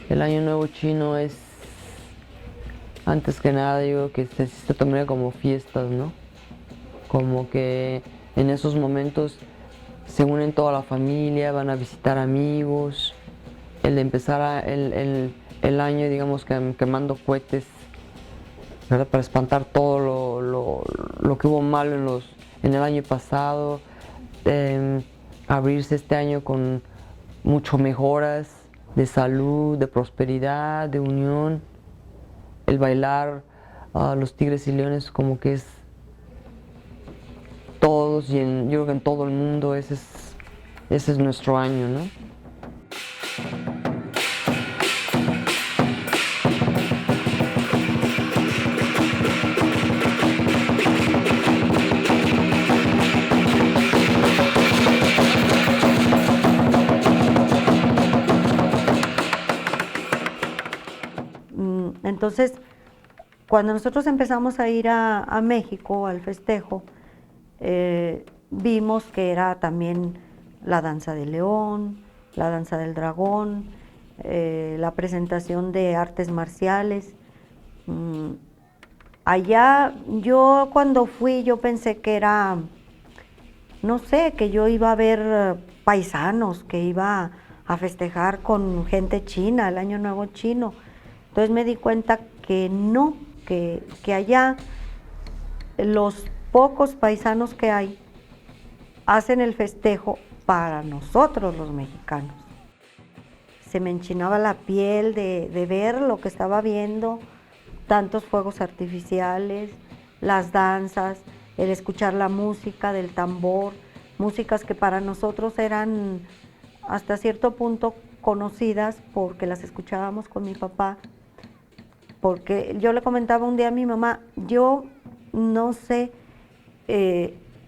El Año Nuevo Chino es, antes que nada, digo que se tomaría como fiestas, ¿no? Como que en esos momentos se unen toda la familia, van a visitar amigos, el de empezar el año, digamos, quemando cohetes, ¿verdad? Para espantar todo lo que hubo malo en el año pasado, eh, abrirse este año con mucho mejoras de salud, de prosperidad, de unión, el bailar los tigres y leones como que es todos y yo creo que en todo el mundo ese es nuestro año, ¿no? Entonces, cuando nosotros empezamos a ir a México al festejo, vimos que era también la danza del león, la danza del dragón, la presentación de artes marciales. Allá yo cuando fui yo pensé que era, no sé, que yo iba a ver paisanos, que iba a festejar con gente china, el Año Nuevo chino. Entonces me di cuenta que no, que allá los pocos paisanos que hay hacen el festejo para nosotros los mexicanos. Se me enchinaba la piel de ver lo que estaba viendo, tantos fuegos artificiales, las danzas, el escuchar la música del tambor, músicas que para nosotros eran hasta cierto punto conocidas porque las escuchábamos con mi papá. Porque yo le comentaba un día a mi mamá, yo no sé,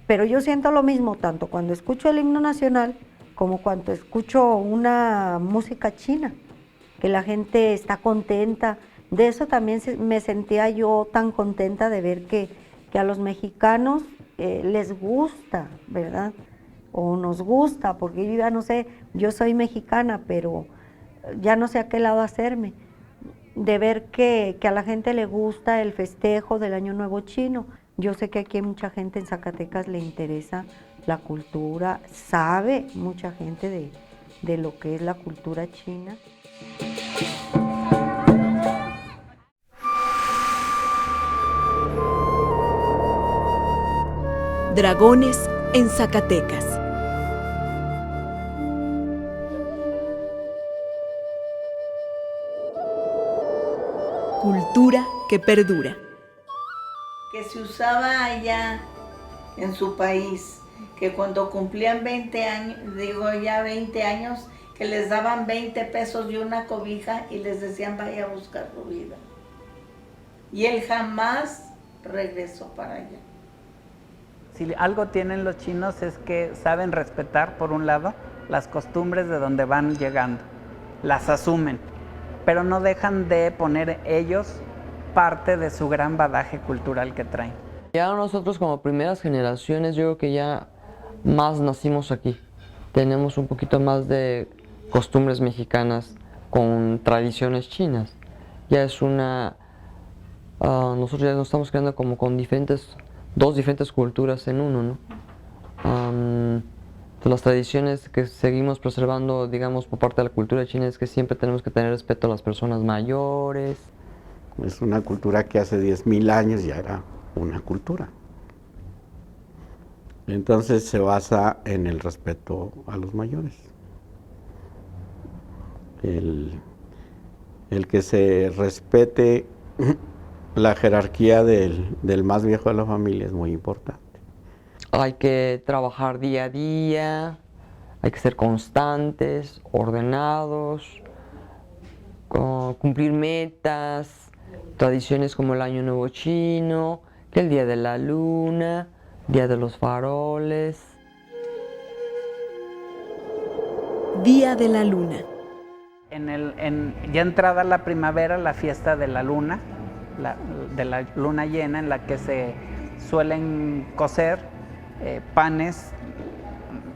pero yo siento lo mismo tanto cuando escucho el himno nacional como cuando escucho una música china, que la gente está contenta. De eso también me sentía yo tan contenta de ver que a los mexicanos les gusta, ¿verdad? O nos gusta, porque yo ya no sé, yo soy mexicana, pero ya no sé a qué lado hacerme. De ver que a la gente le gusta el festejo del Año Nuevo Chino. Yo sé que aquí hay mucha gente en Zacatecas le interesa la cultura, sabe mucha gente de lo que es la cultura china. Dragones en Zacatecas. Cultura que perdura. Que se usaba allá en su país, que cuando cumplían 20 años, digo ya 20 años, que les daban 20 pesos y una cobija y les decían vaya a buscar tu vida. Y él jamás regresó para allá. Si algo tienen los chinos es que saben respetar, por un lado, las costumbres de donde van llegando, las asumen, pero no dejan de poner ellos parte de su gran bagaje cultural que traen. Ya nosotros como primeras generaciones yo creo que ya más nacimos aquí. Tenemos un poquito más de costumbres mexicanas con tradiciones chinas. Ya es nosotros ya nos estamos creando como con dos diferentes culturas en uno, ¿no? Las tradiciones que seguimos preservando, digamos, por parte de la cultura china es que siempre tenemos que tener respeto a las personas mayores. Es una cultura que hace 10,000 años ya era una cultura. Entonces se basa en el respeto a los mayores. El que se respete la jerarquía del más viejo de la familia es muy importante. Hay que trabajar día a día, hay que ser constantes, ordenados, cumplir metas, tradiciones como el Año Nuevo Chino, que el Día de la Luna, Día de los Faroles. Día de la Luna. Ya entrada la primavera, la fiesta de la luna, de la luna llena, en la que se suelen cocer panes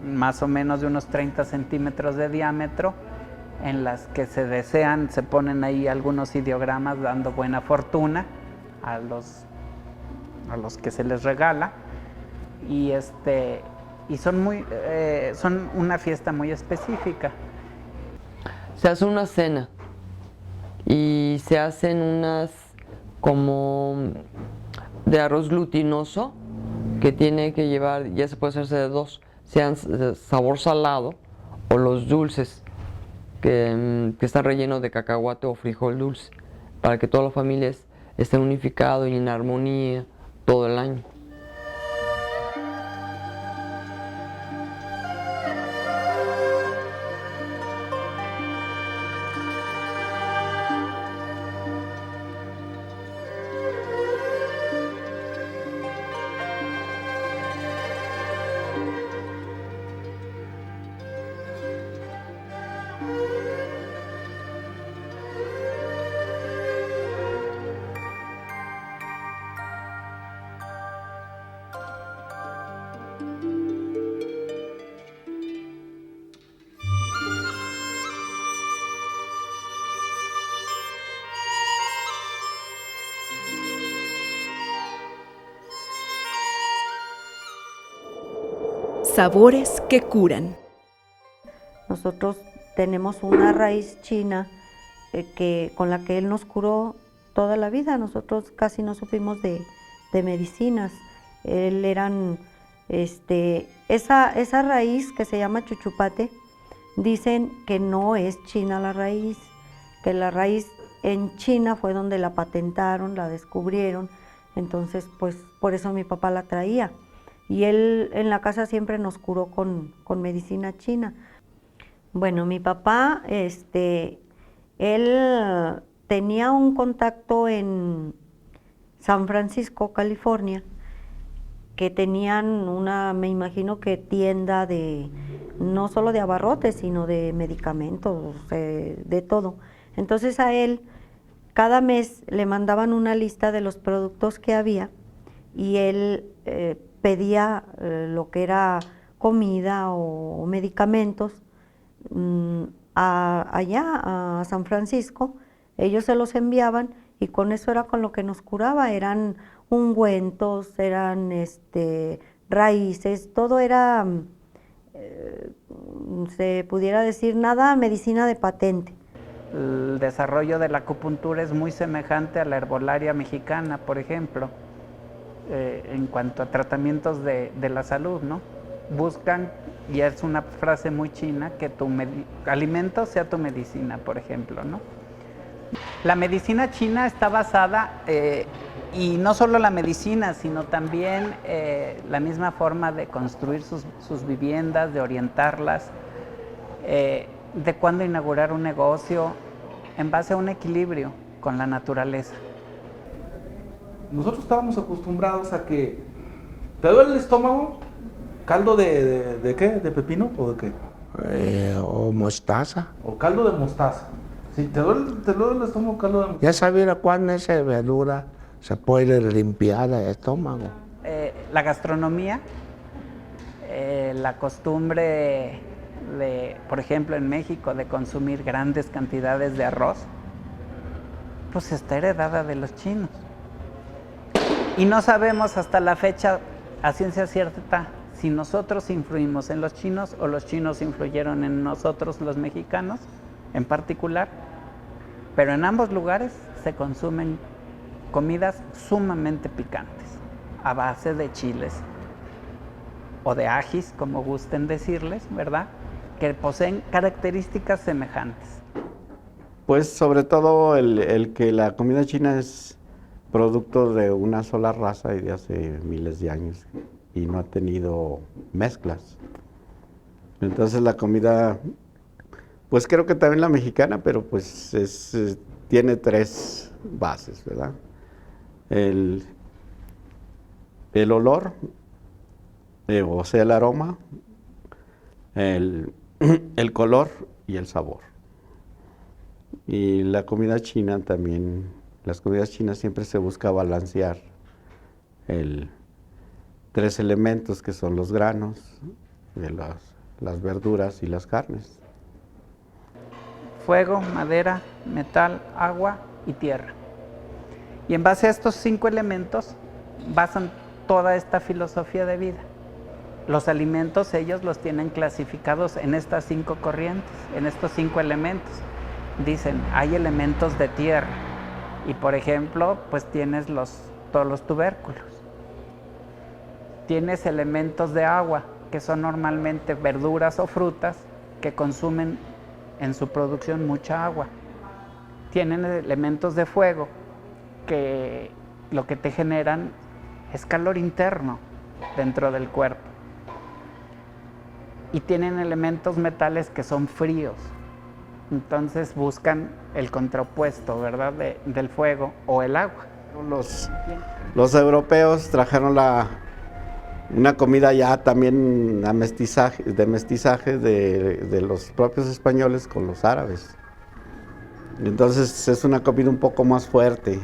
más o menos de unos 30 centímetros de diámetro en las que se desean, se ponen ahí algunos ideogramas dando buena fortuna a los que se les regala, y son una fiesta muy específica. Se hace una cena y se hacen unas como de arroz glutinoso que tiene que llevar, ya se puede hacerse de dos, sean sabor salado o los dulces que están rellenos de cacahuate o frijol dulce, para que todas las familias estén unificados y en armonía todo el año. Sabores que curan. Nosotros tenemos una raíz china con la que él nos curó toda la vida. Nosotros casi no supimos de medicinas. Él esa raíz que se llama chuchupate, dicen que no es china la raíz, que la raíz en China fue donde la patentaron, la descubrieron. Entonces, pues por eso mi papá la traía. Y él en la casa siempre nos curó con medicina china. Bueno, mi papá, él tenía un contacto en San Francisco, California, que tenían me imagino que tienda no solo de abarrotes, sino de medicamentos, de todo. Entonces a él, cada mes le mandaban una lista de los productos que había y él pedía lo que era comida o medicamentos allá a San Francisco. Ellos se los enviaban y con eso era con lo que nos curaba. Eran ungüentos, eran raíces, todo era, se pudiera decir, nada medicina de patente. El desarrollo de la acupuntura es muy semejante a la herbolaria mexicana, por ejemplo, en cuanto a tratamientos de la salud, ¿no? Buscan, y es una frase muy china, que tu alimento sea tu medicina, por ejemplo, ¿no? La medicina china está basada, y no solo la medicina, sino también la misma forma de construir sus viviendas, de orientarlas, de cuándo inaugurar un negocio, en base a un equilibrio con la naturaleza. Nosotros estábamos acostumbrados a que te duele el estómago, caldo de ¿qué? ¿De pepino o de qué? O mostaza. O caldo de mostaza. Si te duele el estómago, caldo de mostaza. Ya sabía cuándo esa verdura se puede limpiar el estómago. La gastronomía, la costumbre por ejemplo, en México, de consumir grandes cantidades de arroz, pues está heredada de los chinos. Y no sabemos hasta la fecha, a ciencia cierta, si nosotros influimos en los chinos o los chinos influyeron en nosotros, los mexicanos, en particular. Pero en ambos lugares se consumen comidas sumamente picantes, a base de chiles o de ajis, como gusten decirles, ¿verdad?, que poseen características semejantes. Pues sobre todo el que la comida china es producto de una sola raza y de hace miles de años y no ha tenido mezclas. Entonces la comida, pues creo que también la mexicana, pero pues tiene tres bases, ¿verdad? El olor, o sea, el aroma, el color y el sabor. Y la comida china también, las comidas chinas siempre se busca balancear tres elementos que son los granos, las verduras y las carnes. fuego, madera, metal, agua y tierra. Y en base a estos 5 elementos basan toda esta filosofía de vida. Los alimentos ellos los tienen clasificados en estas 5 corrientes, en estos 5 elementos. Dicen, hay elementos de tierra y por ejemplo, pues tienes todos los tubérculos. Tienes elementos de agua, que son normalmente verduras o frutas que consumen en su producción mucha agua. Tienen elementos de fuego, que lo que te generan es calor interno dentro del cuerpo. Y tienen elementos metales que son fríos. Entonces buscan el contrapuesto, ¿verdad? Del fuego o el agua. Los europeos trajeron una comida ya también de mestizaje de los propios españoles con los árabes. Entonces es una comida un poco más fuerte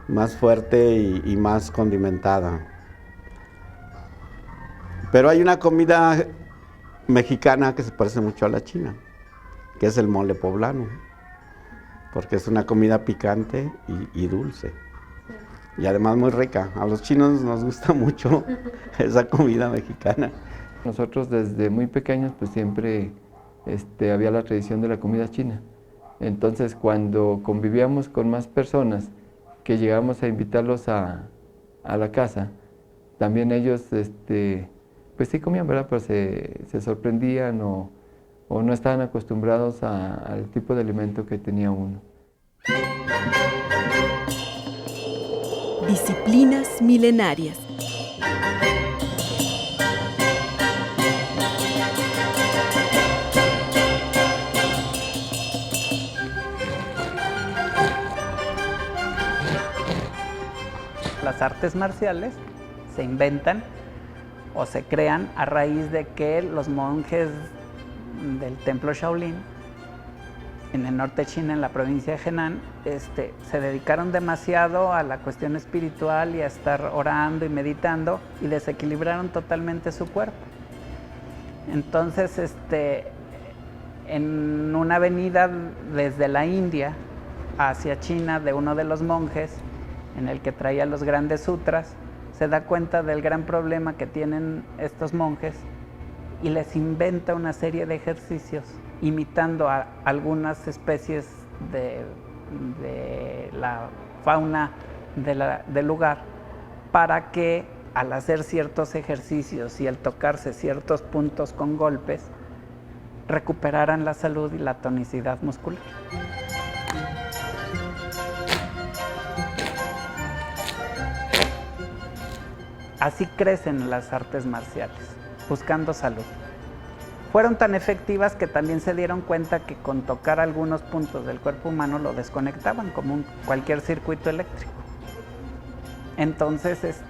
y más condimentada. Pero hay una comida mexicana que se parece mucho a la china, que es el mole poblano, porque es una comida picante y dulce, y además muy rica. A los chinos nos gusta mucho esa comida mexicana. Nosotros desde muy pequeños pues siempre había la tradición de la comida china. Entonces cuando convivíamos con más personas, que llegábamos a invitarlos a la casa, también ellos pues sí comían, ¿verdad? Pero se sorprendían o no estaban acostumbrados al tipo de alimento que tenía uno. Disciplinas milenarias. Las artes marciales se inventan o se crean a raíz de que los monjes del templo Shaolin en el norte de China, en la provincia de Henan, se dedicaron demasiado a la cuestión espiritual y a estar orando y meditando y desequilibraron totalmente su cuerpo. Entonces, en una avenida desde la India hacia China de uno de los monjes, en el que traía los grandes sutras, se da cuenta del gran problema que tienen estos monjes y les inventa una serie de ejercicios imitando a algunas especies de la fauna del lugar, para que al hacer ciertos ejercicios y al tocarse ciertos puntos con golpes, recuperaran la salud y la tonicidad muscular. Así crecen las artes marciales, buscando salud. Fueron tan efectivas que también se dieron cuenta que con tocar algunos puntos del cuerpo humano lo desconectaban como cualquier circuito eléctrico. Entonces,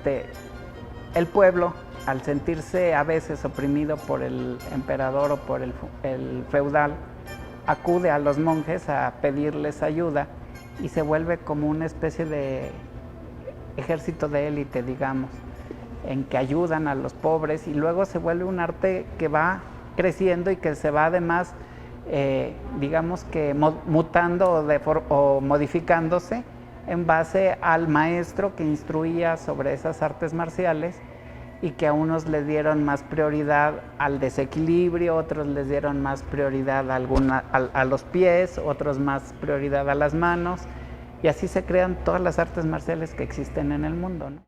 el pueblo, al sentirse a veces oprimido por el emperador o por el feudal, acude a los monjes a pedirles ayuda y se vuelve como una especie de ejército de élite, digamos, en que ayudan a los pobres, y luego se vuelve un arte que va creciendo y que se va además, digamos que mutando o modificándose en base al maestro que instruía sobre esas artes marciales, y que a unos les dieron más prioridad al desequilibrio, otros les dieron más prioridad a los pies, otros más prioridad a las manos, y así se crean todas las artes marciales que existen en el mundo, ¿no?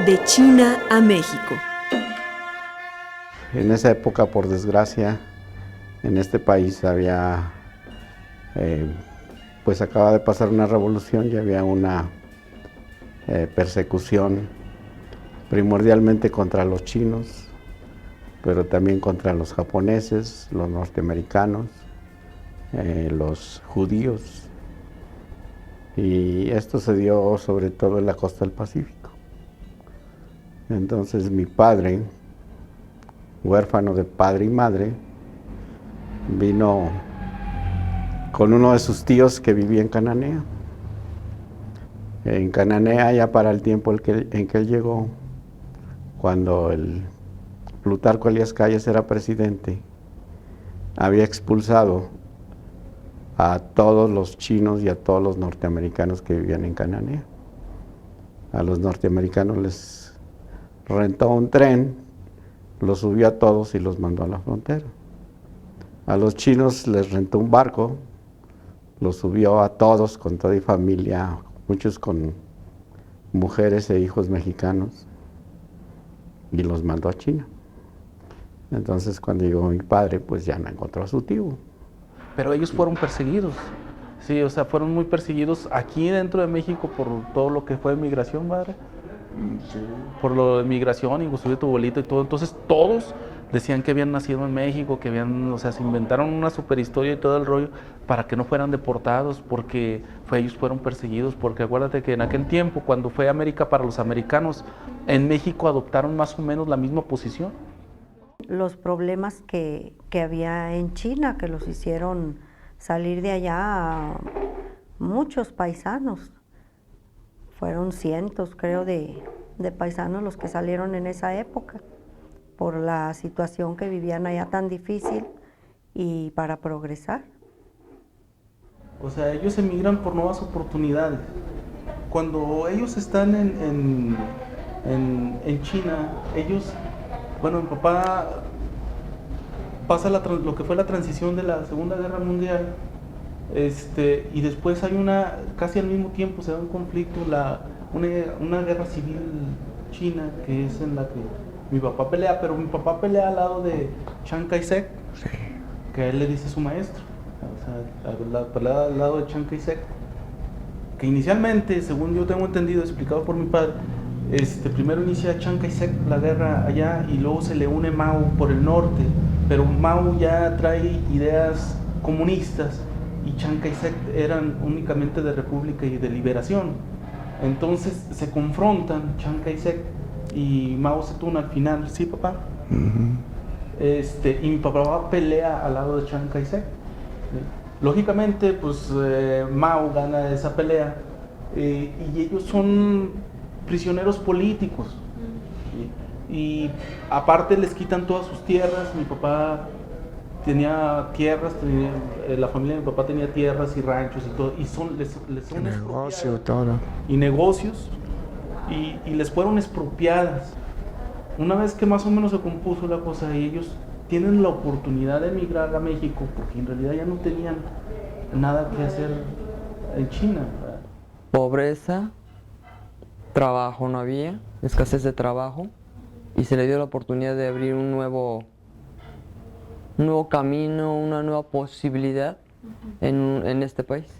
De China a México. En esa época, por desgracia, en este país había, pues acaba de pasar una revolución y había una persecución primordialmente contra los chinos, pero también contra los japoneses, los norteamericanos, los judíos. Y esto se dio sobre todo en la costa del Pacífico. Entonces mi padre, huérfano de padre y madre, vino con uno de sus tíos que vivía en Cananea. En Cananea, ya para el tiempo en que él llegó, cuando el Plutarco Elías Calles era presidente, había expulsado a todos los chinos y a todos los norteamericanos que vivían en Cananea. A los norteamericanos les rentó un tren, los subió a todos y los mandó a la frontera. A los chinos les rentó un barco, los subió a todos con toda y familia, muchos con mujeres e hijos mexicanos, y los mandó a China. Entonces cuando llegó mi padre, pues ya no encontró a su tío. Pero ellos fueron perseguidos. Sí, o sea, fueron muy perseguidos aquí dentro de México por todo lo que fue migración, padre. Sí. Por lo de migración, inclusive tu abuelito y todo. Entonces todos decían que habían nacido en México, que habían, o sea, se inventaron una super historia y todo el rollo para que no fueran deportados, porque ellos fueron perseguidos, porque acuérdate que en aquel tiempo, cuando fue América para los americanos, en México adoptaron más o menos la misma posición. Los problemas que había en China, que los hicieron salir de allá a muchos paisanos. Fueron cientos, creo, de paisanos los que salieron en esa época, por la situación que vivían allá tan difícil y para progresar. O sea, ellos emigran por nuevas oportunidades. Cuando ellos están en China, ellos, bueno, mi papá pasa lo que fue la transición de la Segunda Guerra Mundial, y después hay casi al mismo tiempo se da un conflicto, una guerra civil china, que es en la que mi papá pelea, pero mi papá pelea al lado de Chiang Kai-shek, que a él le dice su maestro. O sea, pelea al lado de Chiang Kai-shek, que inicialmente, según yo tengo entendido, explicado por mi padre, primero inicia Chiang Kai-shek la guerra allá y luego se le une Mao por el norte, pero Mao ya trae ideas comunistas y Chiang Kai-shek eran únicamente de república y de liberación. Entonces se confrontan Chiang Kai-shek y Mao Zedong al final, ¿sí, papá? Y mi papá pelea al lado de Chiang Kai-shek. Lógicamente, pues Mao gana esa pelea y ellos son prisioneros políticos. Y aparte les quitan todas sus tierras. Mi papá tenía tierras, la familia de mi papá tenía tierras y ranchos y todo, y les son Negocio, todo. y negocios, y les fueron expropiadas. Una vez que más o menos se compuso la cosa, ellos tienen la oportunidad de emigrar a México, porque en realidad ya no tenían nada que hacer en China, ¿verdad? Pobreza, trabajo no había, escasez de trabajo, y se le dio la oportunidad de abrir un nuevo camino, una nueva posibilidad en este país.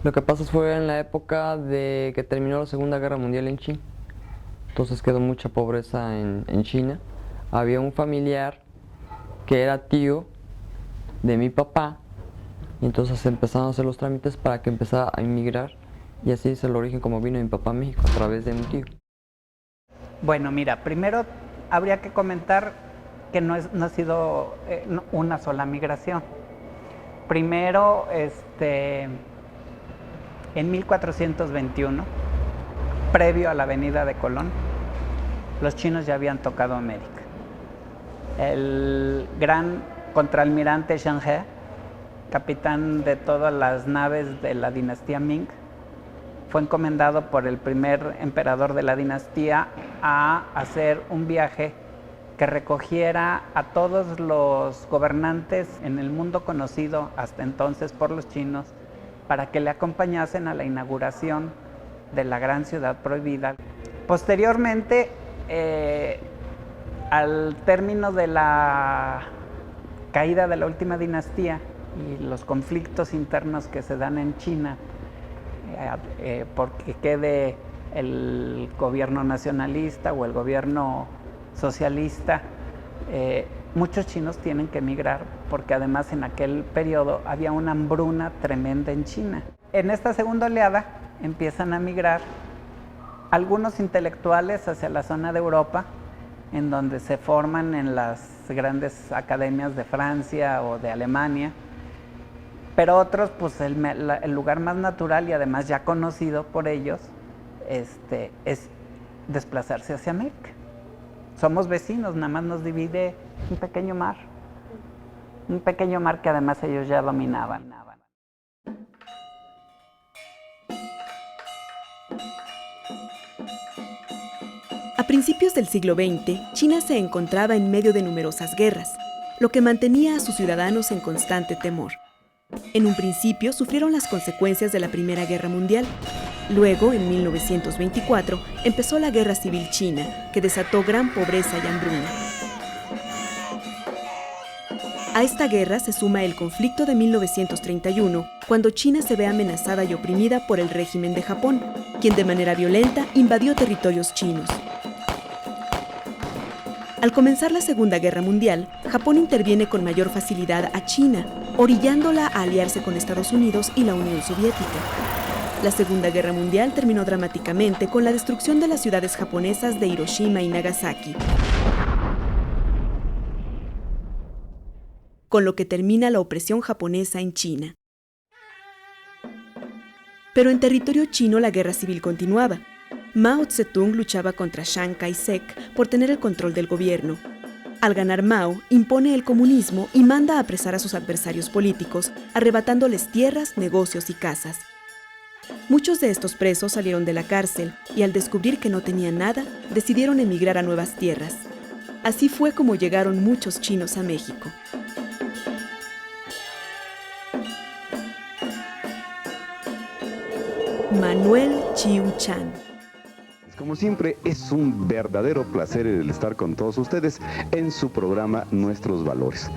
Lo que pasa fue en la época de que terminó la Segunda Guerra Mundial en China. Entonces quedó mucha pobreza en China. Había un familiar que era tío de mi papá, y entonces empezaron a hacer los trámites para que empezara a emigrar, y así es el origen como vino mi papá a México, a través de mi tío. Bueno, mira, primero habría que comentar que no ha sido una sola migración. Primero, en 1421, previo a la venida de Colón, los chinos ya habían tocado América. El gran contraalmirante Zheng He, capitán de todas las naves de la dinastía Ming, fue encomendado por el primer emperador de la dinastía a hacer un viaje que recogiera a todos los gobernantes en el mundo conocido hasta entonces por los chinos, para que le acompañasen a la inauguración de la gran ciudad prohibida. Posteriormente, al término de la caída de la última dinastía y los conflictos internos que se dan en China, porque quede el gobierno nacionalista o el gobierno socialista, muchos chinos tienen que emigrar, porque además en aquel periodo había una hambruna tremenda en China. En esta segunda oleada empiezan a migrar algunos intelectuales hacia la zona de Europa, en donde se forman en las grandes academias de Francia o de Alemania, pero otros, pues el lugar más natural y además ya conocido por ellos, es desplazarse hacia América. somos vecinos, nada más nos divide un pequeño mar que además ellos ya dominaban. A principios del siglo XX, China se encontraba en medio de numerosas guerras, lo que mantenía a sus ciudadanos en constante temor. En un principio sufrieron las consecuencias de la Primera Guerra Mundial. Luego, en 1924, empezó la Guerra Civil China, que desató gran pobreza y hambruna. A esta guerra se suma el conflicto de 1931, cuando China se ve amenazada y oprimida por el régimen de Japón, quien de manera violenta invadió territorios chinos. Al comenzar la Segunda Guerra Mundial, Japón interviene con mayor facilidad a China, orillándola a aliarse con Estados Unidos y la Unión Soviética. La Segunda Guerra Mundial terminó dramáticamente con la destrucción de las ciudades japonesas de Hiroshima y Nagasaki, con lo que termina la opresión japonesa en China. Pero en territorio chino la guerra civil continuaba. Mao Zedong luchaba contra Chiang Kai-shek por tener el control del gobierno. Al ganar Mao, impone el comunismo y manda a apresar a sus adversarios políticos, arrebatándoles tierras, negocios y casas. Muchos de estos presos salieron de la cárcel y al descubrir que no tenían nada, decidieron emigrar a nuevas tierras. Así fue como llegaron muchos chinos a México. Manuel Chiu Chan. Como siempre, es un verdadero placer el estar con todos ustedes en su programa Nuestros Valores.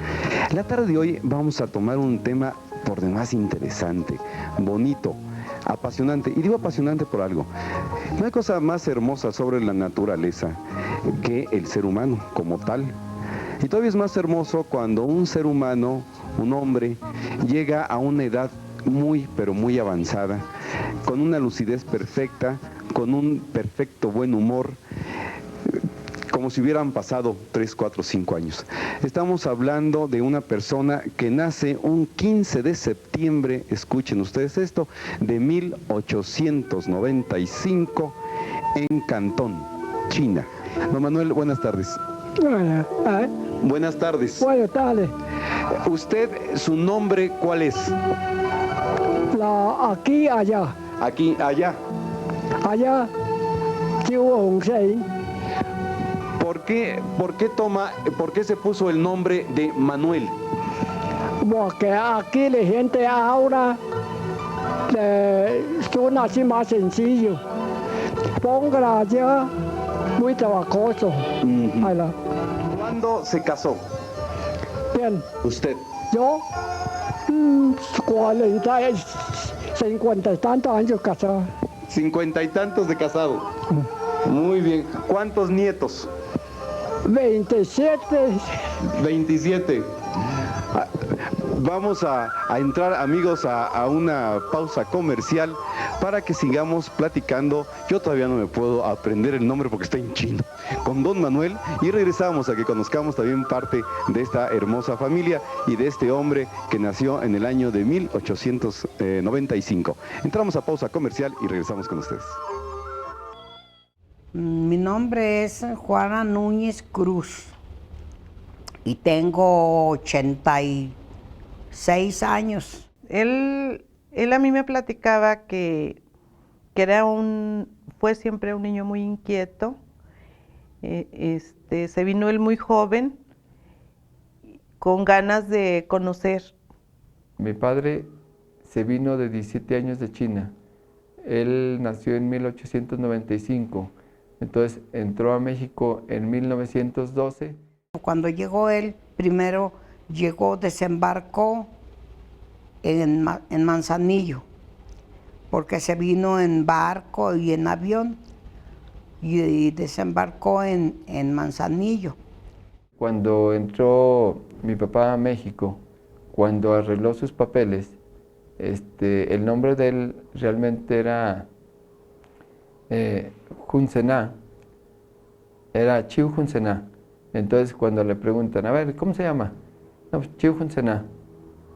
La tarde de hoy vamos a tomar un tema por demás interesante, bonito, apasionante. Y digo apasionante por algo. No hay cosa más hermosa sobre la naturaleza que el ser humano como tal. Y todavía es más hermoso cuando un ser humano, un hombre, llega a una edad muy, pero muy avanzada, con una lucidez perfecta, con un perfecto buen humor, como si hubieran pasado 3, 4, 5 años. Estamos hablando de una persona que nace un 15 de septiembre, escuchen ustedes esto, de 1895 en Cantón, China. Don Manuel, buenas tardes. Buenas tardes. Buenas tardes. ¿Usted, su nombre, cuál es? Aquí, allá. Aquí, allá. Allá, Chiu Hongsheng. ¿Por qué se puso el nombre de Manuel? Porque aquí la gente ahora suena así más sencillo. Póngala allá, muy trabajoso. ¿Cuándo se casó? Bien. ¿Usted? Yo, 50 y tantos años casado. 50 y tantos de casado. Muy bien. ¿Cuántos nietos? 27. 27. Vamos a entrar, amigos, a una pausa comercial para que sigamos platicando. Yo todavía no me puedo aprender el nombre porque está en chino. Con don Manuel, y regresamos a que conozcamos también parte de esta hermosa familia y de este hombre que nació en el año de 1895. Entramos a pausa comercial y regresamos con ustedes. Mi nombre es Juana Núñez Cruz y tengo 86 años. Él a mí me platicaba que fue siempre un niño muy inquieto. Se vino él muy joven, con ganas de conocer. Mi padre se vino de 17 años de China. Él nació en 1895, entonces entró a México en 1912. Cuando llegó él, primero desembarcó en Manzanillo, porque se vino en barco y en avión, y desembarcó en Manzanillo. Cuando entró mi papá a México, cuando arregló sus papeles, el nombre de él realmente era Junsená, era Chiu Junsená. Entonces cuando le preguntan, a ver, ¿cómo se llama? No, pues, Chiu Junsená.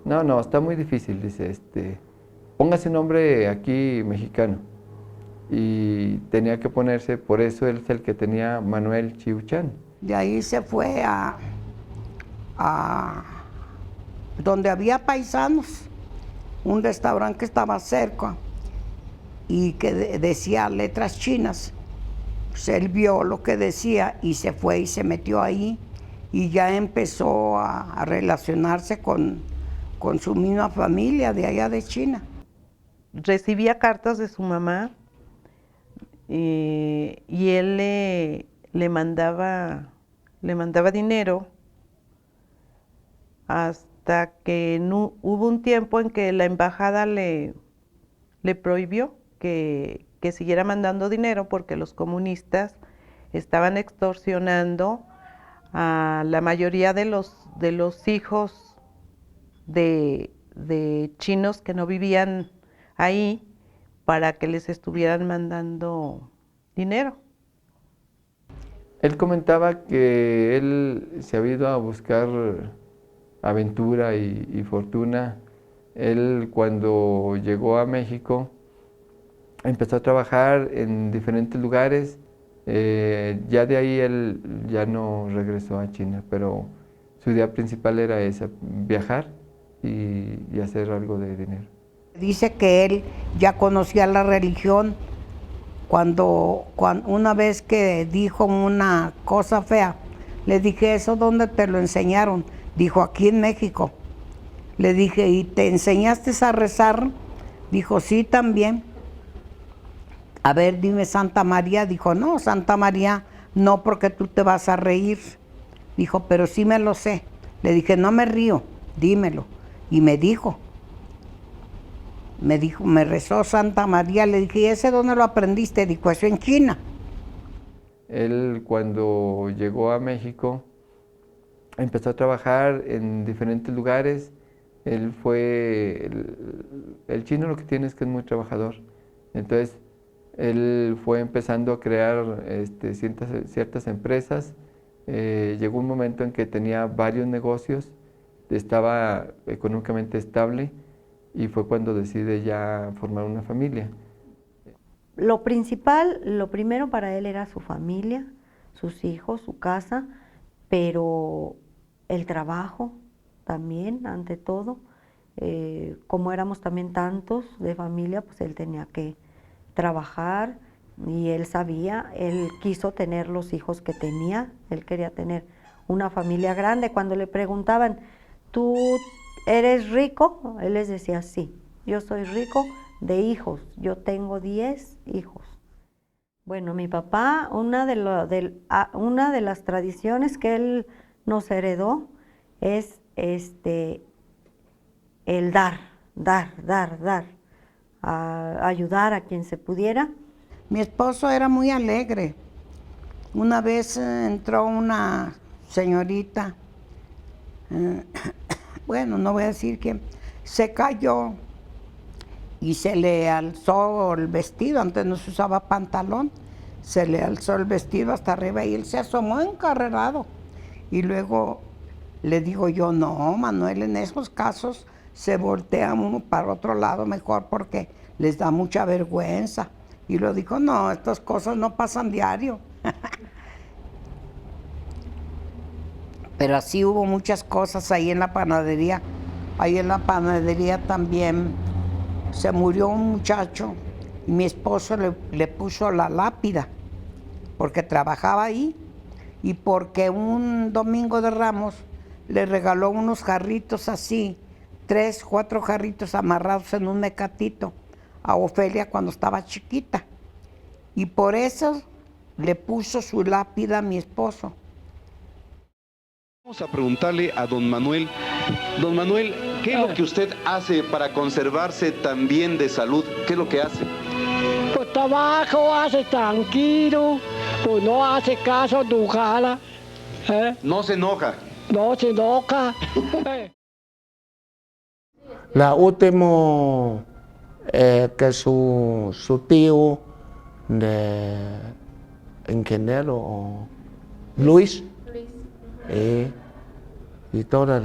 No, está muy difícil, dice, póngase un nombre aquí mexicano. Y tenía que ponerse, por eso él es el que tenía Manuel Chiu Chan. De ahí se fue a donde había paisanos, un restaurante que estaba cerca y que decía letras chinas. Pues él vio lo que decía y se fue y se metió ahí y ya empezó a relacionarse con su misma familia de allá de China. Recibía cartas de su mamá y él le mandaba dinero hasta que hubo un tiempo en que la embajada le prohibió que siguiera mandando dinero porque los comunistas estaban extorsionando a la mayoría de los hijos de chinos que no vivían ahí para que les estuvieran mandando dinero. Él comentaba que él se había ido a buscar aventura y fortuna. Él cuando llegó a México empezó a trabajar en diferentes lugares. Ya de ahí él ya no regresó a China, pero su idea principal era esa, viajar y hacer algo de dinero. Dice que él ya conocía la religión cuando una vez que dijo una cosa fea, le dije, ¿eso dónde te lo enseñaron? Dijo, aquí en México. Le dije, ¿y te enseñaste a rezar? Dijo, sí, también. A ver, dime Santa María. Dijo, no, Santa María, no, porque tú te vas a reír. Dijo, pero sí me lo sé. Le dije, no me río, dímelo. Y me dijo, me rezó Santa María. Le dije, ¿y ese dónde lo aprendiste? Dijo, eso en China. Él cuando llegó a México empezó a trabajar en diferentes lugares. Él fue, el chino lo que tiene es que es muy trabajador. Entonces, él fue empezando a crear ciertas empresas. Llegó un momento en que tenía varios negocios, estaba económicamente estable y fue cuando decide ya formar una familia. Lo principal, lo primero para él era su familia, sus hijos, su casa, pero el trabajo también, ante todo. Como éramos también tantos de familia, pues él tenía que trabajar y él sabía, él quiso tener los hijos que tenía, él quería tener una familia grande. Cuando le preguntaban, ¿tú eres rico? Él les decía, sí, yo soy rico de hijos, yo tengo 10 hijos. Bueno, mi papá, una de las tradiciones que él nos heredó es el dar, a ayudar a quien se pudiera. Mi esposo era muy alegre. Una vez entró una señorita, bueno, no voy a decir quién, se cayó y se le alzó el vestido, antes no se usaba pantalón, se le alzó el vestido hasta arriba y él se asomó encarrerado. Y luego le digo yo, no, Manuel, en esos casos se voltea uno para otro lado mejor porque les da mucha vergüenza. Y lo dijo, no, estas cosas no pasan diario. Pero así hubo muchas cosas ahí en la panadería. Ahí en la panadería también se murió un muchacho y mi esposo le puso la lápida porque trabajaba ahí y porque un domingo de Ramos le regaló unos jarritos así, 3, 4 jarritos amarrados en un mecatito a Ofelia cuando estaba chiquita. Y por eso le puso su lápida a mi esposo. Vamos a preguntarle a don Manuel. Don Manuel, ¿qué es lo que usted hace para conservarse tan bien de salud? ¿Qué es lo que hace? Pues trabajo, hace tranquilo, pues no hace caso, no jala. No se enoja. No se enoja. La última que su tío de ingeniero Luis. Y todos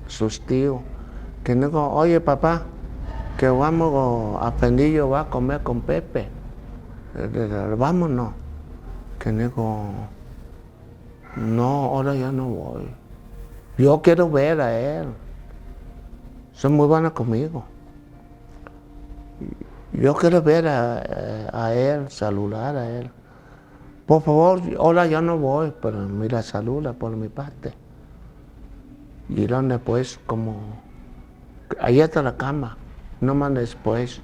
sus tíos que digo, oye papá, que vamos a Pendillo, va a comer con Pepe. Vámonos. Que digo, no, ahora ya no voy. Yo quiero ver a él. Son muy buenos conmigo. Yo quiero ver a él, saludar a él. Por favor, ahora ya no voy, pero mira, saluda por mi parte. Y donde pues como, ahí está la cama, no más después,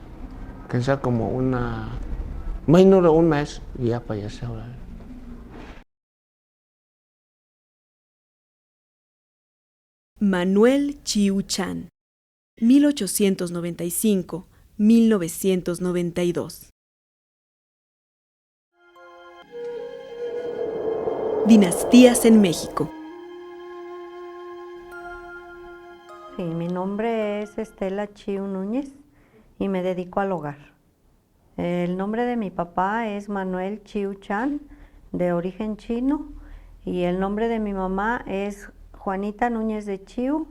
que sea como menos de un mes, y ya falleció. Manuel Chiu Chan, 1895-1992. Dinastías en México. Sí, mi nombre es Estela Chiu Núñez y me dedico al hogar. El nombre de mi papá es Manuel Chiu Chan, de origen chino, y el nombre de mi mamá es Juanita Núñez de Chiu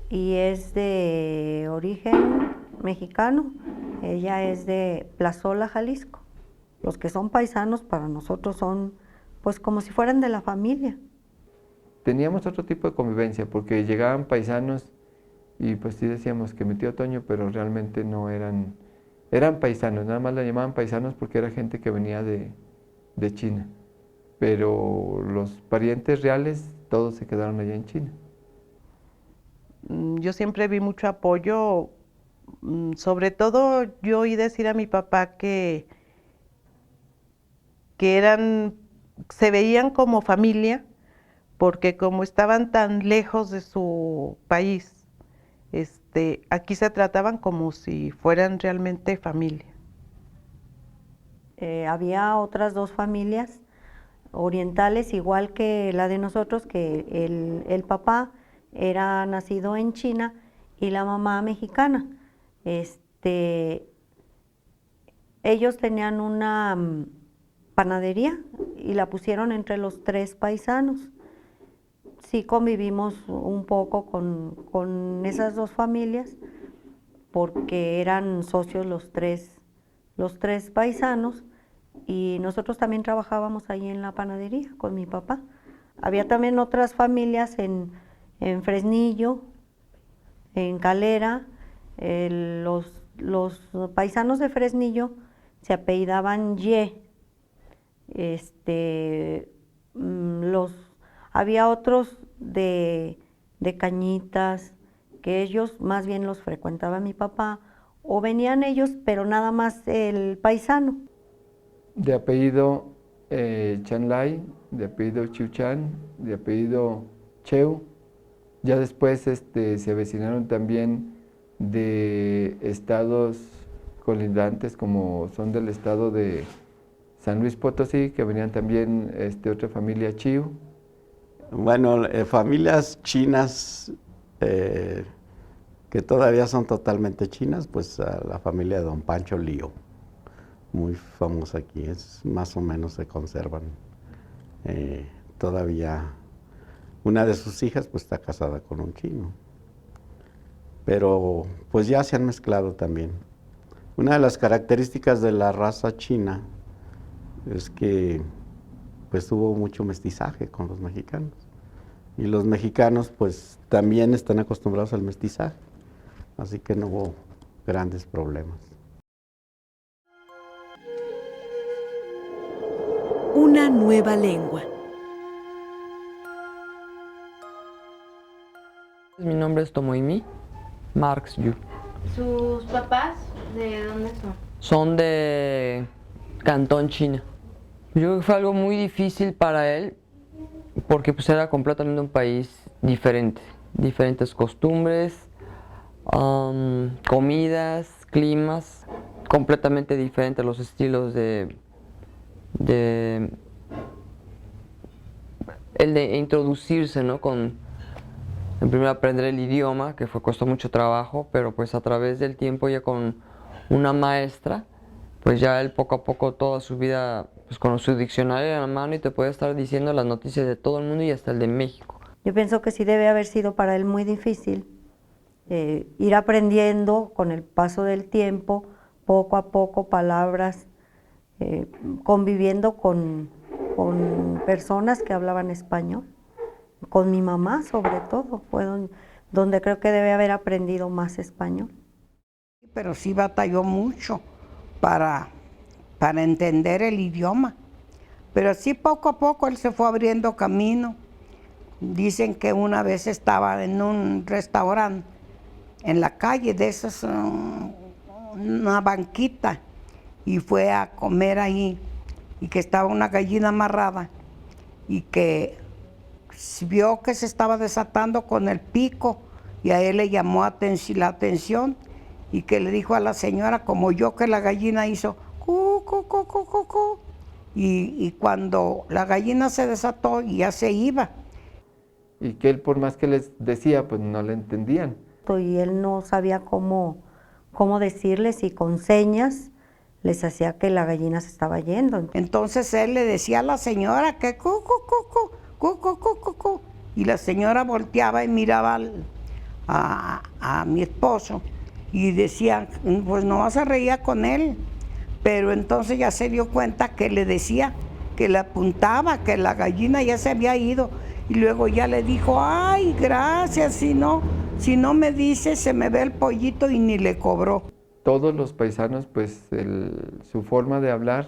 y es de origen mexicano. Ella es de Plazola, Jalisco. Los que son paisanos para nosotros son pues como si fueran de la familia. Teníamos otro tipo de convivencia porque llegaban paisanos y pues sí decíamos que mi tío Toño, pero realmente no eran paisanos, nada más la llamaban paisanos porque era gente que venía de China. Pero los parientes reales todos se quedaron allá en China. Yo siempre vi mucho apoyo, sobre todo yo oí decir a mi papá que se veían como familia, porque como estaban tan lejos de su país, aquí se trataban como si fueran realmente familia. Había otras dos familias orientales, igual que la de nosotros, que el papá era nacido en China y la mamá mexicana. Ellos tenían una panadería y la pusieron entre los tres paisanos. Sí convivimos un poco con esas dos familias porque eran socios los tres paisanos, y nosotros también trabajábamos ahí en la panadería con mi papá. Había también otras familias en Fresnillo, en Calera. Los paisanos de Fresnillo se apellidaban Ye. Había otros de Cañitas, que ellos más bien los frecuentaba mi papá, o venían ellos, pero nada más el paisano. De apellido Chanlai, de apellido Chiu Chan, de apellido Cheu. Ya después se avecinaron también de estados colindantes, como son del estado de San Luis Potosí, que venían también otra familia Chiu. Bueno, familias chinas que todavía son totalmente chinas, pues la familia de don Pancho Lío, muy famosa aquí, más o menos se conservan. Todavía una de sus hijas pues está casada con un chino, pero pues ya se han mezclado también. Una de las características de la raza china es que pues hubo mucho mestizaje con los mexicanos, y los mexicanos pues también están acostumbrados al mestizaje, así que no hubo grandes problemas. Una nueva lengua. Mi nombre es Tomoimi Marx Yu. ¿Sus papás de dónde son? Son de Cantón, China. Yo creo que fue algo muy difícil para él porque pues era completamente un país diferente, diferentes costumbres, comidas, climas, completamente diferentes los estilos el de introducirse, ¿no? En primer aprender el idioma, que costó mucho trabajo, pero pues a través del tiempo ya con una maestra, pues ya él poco a poco toda su vida pues con su diccionario en la mano y te puede estar diciendo las noticias de todo el mundo y hasta el de México. Yo pienso que sí debe haber sido para él muy difícil ir aprendiendo con el paso del tiempo, poco a poco, palabras, conviviendo con con personas que hablaban español, con mi mamá sobre todo, fue donde creo que debe haber aprendido más español. Pero sí batalló mucho para entender el idioma. Pero sí poco a poco él se fue abriendo camino. Dicen que una vez estaba en un restaurante en la calle, de esas, una banquita, y fue a comer ahí, y que estaba una gallina amarrada, y que vio que se estaba desatando con el pico, y a él le llamó la atención, y que le dijo a la señora, como oyó que la gallina hizo cu, cu, cu, cu, cu, cu, y cuando la gallina se desató, ya se iba. Y que él, por más que les decía, pues no le entendían. Y él no sabía cómo decirles, y con señas les hacía que la gallina se estaba yendo. Entonces él le decía a la señora que cu, cu, cu, cu, cu, cu, cu, cu, y la señora volteaba y miraba a mi esposo y decía, pues no vas a reír con él. Pero entonces ya se dio cuenta que le decía, que le apuntaba, que la gallina ya se había ido. Y luego ya le dijo, ay, gracias, si no me dice, se me ve el pollito, y ni le cobró. Todos los paisanos, pues su forma de hablar,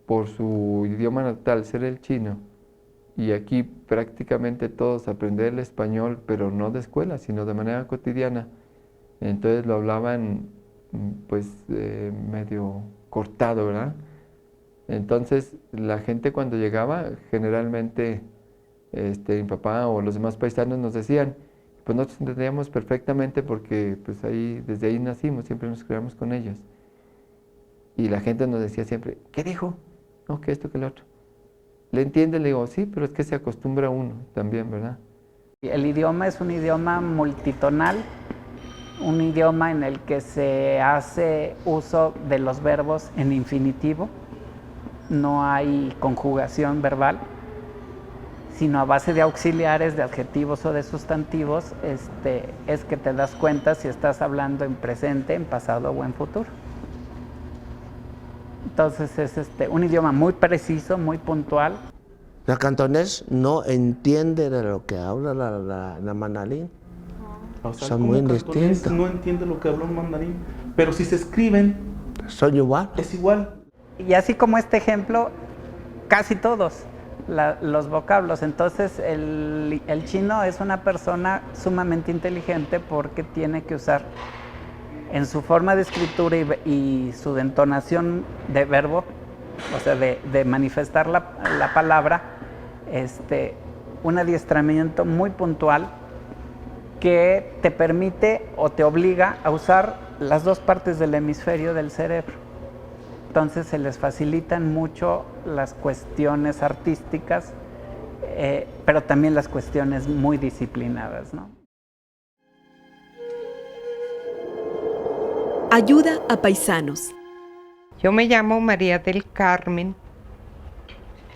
por su idioma natal ser el chino, y aquí prácticamente todos aprender el español, pero no de escuela, sino de manera cotidiana. Entonces lo hablaban pues medio cortado, ¿verdad? Entonces la gente cuando llegaba, generalmente mi papá o los demás paisanos nos decían, pues nosotros entendíamos perfectamente porque pues desde ahí nacimos, siempre nos criamos con ellos. Y la gente nos decía siempre, ¿qué dijo? No, que esto, que lo otro. ¿Le entiende? Le digo, sí, pero es que se acostumbra uno también, ¿verdad? El idioma es un idioma multitonal, un idioma en el que se hace uso de los verbos en infinitivo. No hay conjugación verbal, sino a base de auxiliares, de adjetivos o de sustantivos, es que te das cuenta si estás hablando en presente, en pasado o en futuro. Entonces es un idioma muy preciso, muy puntual. La cantonés no entiende de lo que habla la mandarín. O sea, son muy cantonés distintos. no entiende lo que habla un mandarín, pero si se escriben, son igual. Es igual. Y así como este ejemplo, casi todos los vocablos. Entonces el chino es una persona sumamente inteligente porque tiene que usar en su forma de escritura y su entonación de verbo, o sea, de manifestar la palabra, un adiestramiento muy puntual que te permite o te obliga a usar las dos partes del hemisferio del cerebro. Entonces se les facilitan mucho las cuestiones artísticas, pero también las cuestiones muy disciplinadas, ¿no? Ayuda a paisanos. Yo me llamo María del Carmen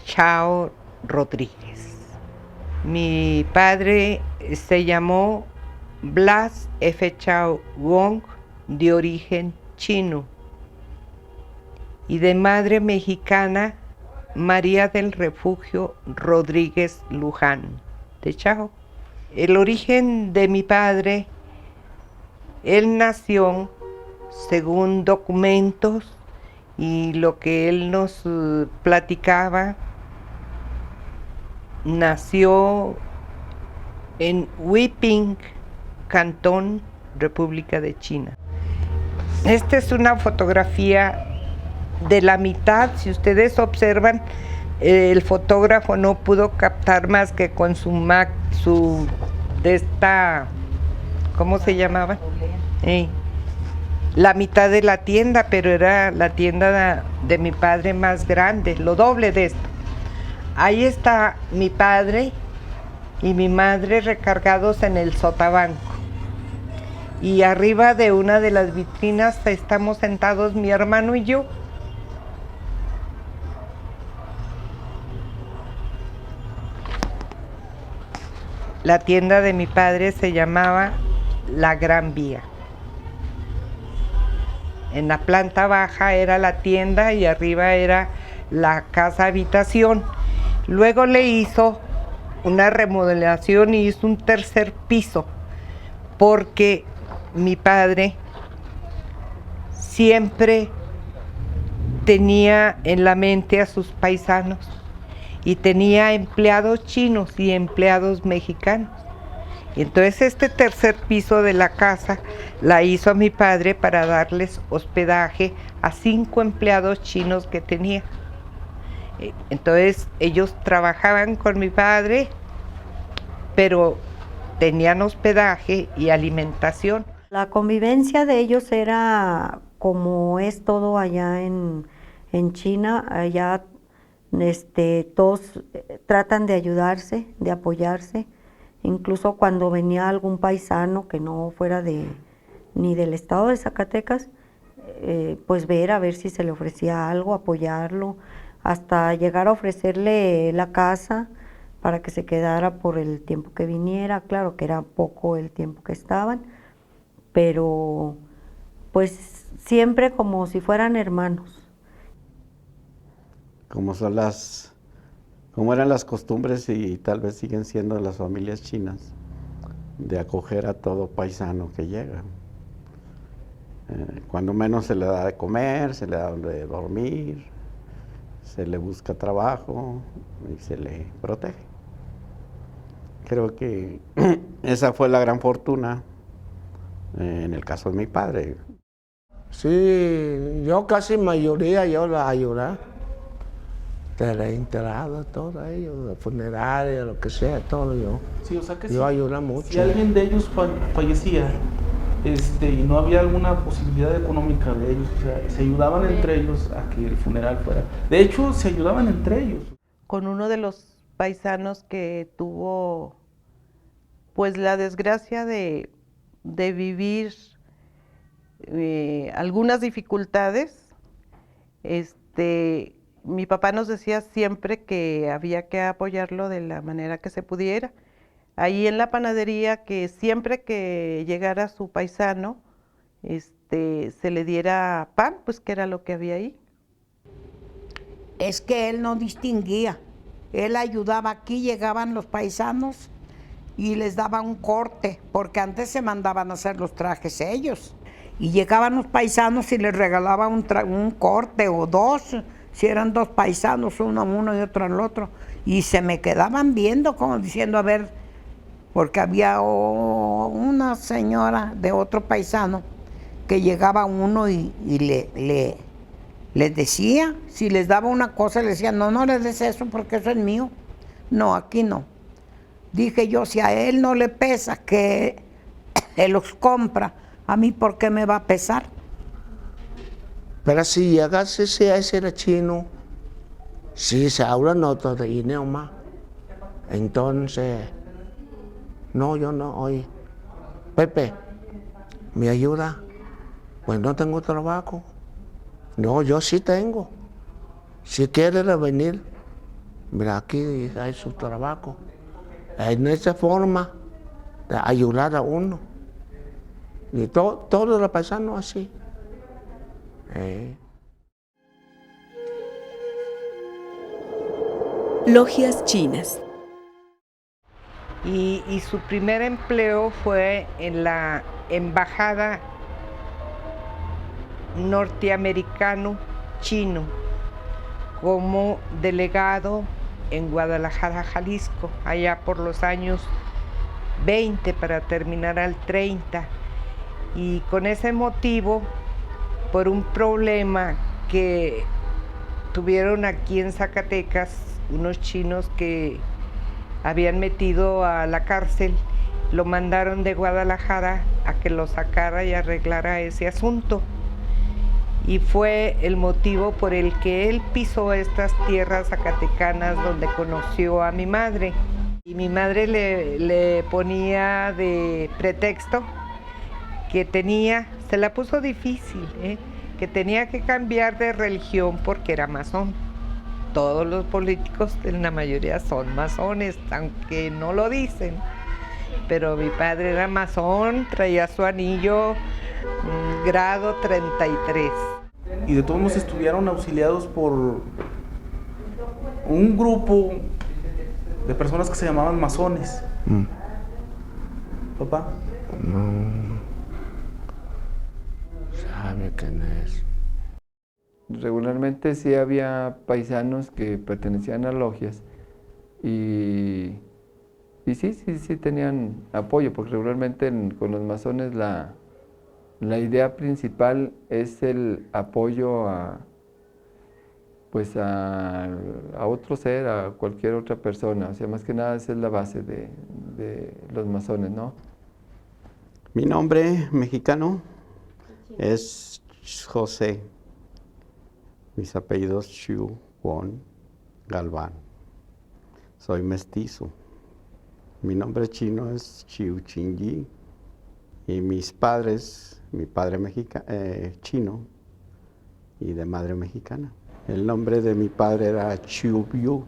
Chao Rodríguez. Mi padre se llamó Blas F. Chao Wong, de origen chino, y de madre mexicana María del Refugio Rodríguez Luján, de Chao. El origen de mi padre, él nació, según documentos y lo que él nos platicaba, nació en Huiping, Cantón, República de China. Esta es una fotografía de la mitad. Si ustedes observan, el fotógrafo no pudo captar más que con su ¿cómo se llamaba? La mitad de la tienda, pero era la tienda de mi padre más grande, lo doble de esto. Ahí está mi padre y mi madre recargados en el sotabanco. Y arriba de una de las vitrinas estamos sentados mi hermano y yo. La tienda de mi padre se llamaba La Gran Vía. En la planta baja era la tienda y arriba era la casa habitación. Luego le hizo una remodelación y hizo un tercer piso, porque mi padre siempre tenía en la mente a sus paisanos y tenía empleados chinos y empleados mexicanos. Entonces este tercer piso de la casa la hizo mi padre para darles hospedaje a 5 empleados chinos que tenía. Entonces ellos trabajaban con mi padre, pero tenían hospedaje y alimentación. La convivencia de ellos era como es todo allá en China. Allá todos tratan de ayudarse, de apoyarse. Incluso cuando venía algún paisano que no fuera ni del estado de Zacatecas, pues ver a ver si se le ofrecía algo, apoyarlo, hasta llegar a ofrecerle la casa para que se quedara por el tiempo que viniera. Claro que era poco el tiempo que estaban, pero pues siempre como si fueran hermanos. Como eran las costumbres y tal vez siguen siendo las familias chinas, de acoger a todo paisano que llega. Cuando menos se le da de comer, se le da de dormir, se le busca trabajo y se le protege. Creo que esa fue la gran fortuna en el caso de mi padre. Sí, yo casi mayoría yo la ayudé. De reintegrado, todo ellos, de funeraria, lo que sea, todo yo. Sí, o sea que yo ayudé mucho. Si alguien de ellos fallecía y no había alguna posibilidad económica de ellos, o sea, se ayudaban entre ellos a que el funeral fuera. De hecho, se ayudaban entre ellos. Con uno de los paisanos que tuvo pues la desgracia de vivir algunas dificultades, mi papá nos decía siempre que había que apoyarlo de la manera que se pudiera. Ahí en la panadería, que siempre que llegara su paisano, se le diera pan, pues que era lo que había ahí. Es que él no distinguía. Él ayudaba aquí, llegaban los paisanos y les daba un corte, porque antes se mandaban a hacer los trajes ellos. Y llegaban los paisanos y les regalaba un corte o 2, si eran 2 paisanos, uno a uno y otro al otro. Y se me quedaban viendo como diciendo, a ver, porque había una señora de otro paisano que llegaba uno y les decía, si les daba una cosa, le decía, no les des eso porque eso es mío. No, aquí no. Dije yo, si a él no le pesa que él los compra, a mí ¿por qué me va a pesar? Pero si llegase a ese chino, si se habla otro de dinero más, entonces, no, yo no, oye, Pepe, ¿me ayuda? Pues no tengo trabajo. No, yo sí tengo. Si quiere venir, mira, aquí hay su trabajo. En esa forma de ayudar a uno. Y todos los paisanos así. Logias chinas. Y su primer empleo fue en la embajada norteamericano-chino como delegado en Guadalajara, Jalisco, allá por los años 20 para terminar al 30. Y con ese motivo, por un problema que tuvieron aquí en Zacatecas, unos chinos que habían metido a la cárcel, lo mandaron de Guadalajara a que lo sacara y arreglara ese asunto. Y fue el motivo por el que él pisó estas tierras zacatecanas donde conoció a mi madre. Y mi madre le ponía de pretexto que se la puso difícil, que tenía que cambiar de religión porque era masón. Todos los políticos, en la mayoría, son masones, aunque no lo dicen. Pero mi padre era masón, traía su anillo grado 33. Y de todos modos estuvieron auxiliados un grupo de personas que se llamaban masones. ¿Papá? No. ¿Sabe quién es? Regularmente sí había paisanos que pertenecían a logias y sí tenían apoyo, porque regularmente con los masones la idea principal es el apoyo a otro ser, a cualquier otra persona. O sea, más que nada esa es la base de los masones, ¿no? Mi nombre mexicano es José. Mis apellidos Chiu Juan Galván. Soy mestizo. Mi nombre chino es Chiu Chinyi. Y mis padres, mi padre chino y de madre mexicana. El nombre de mi padre era Chiu Biu.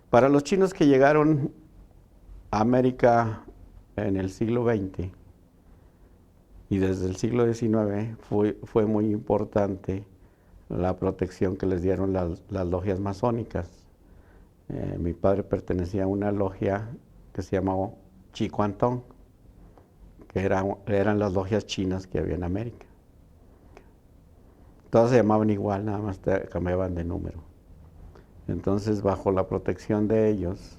Para los chinos que llegaron a América en el siglo XX y desde el siglo XIX fue muy importante la protección que les dieron las logias masónicas. Mi padre pertenecía a una logia que se llamaba Chicuantón, que eran las logias chinas que había en América. Todas se llamaban igual, nada más cambiaban de número. Entonces, bajo la protección de ellos,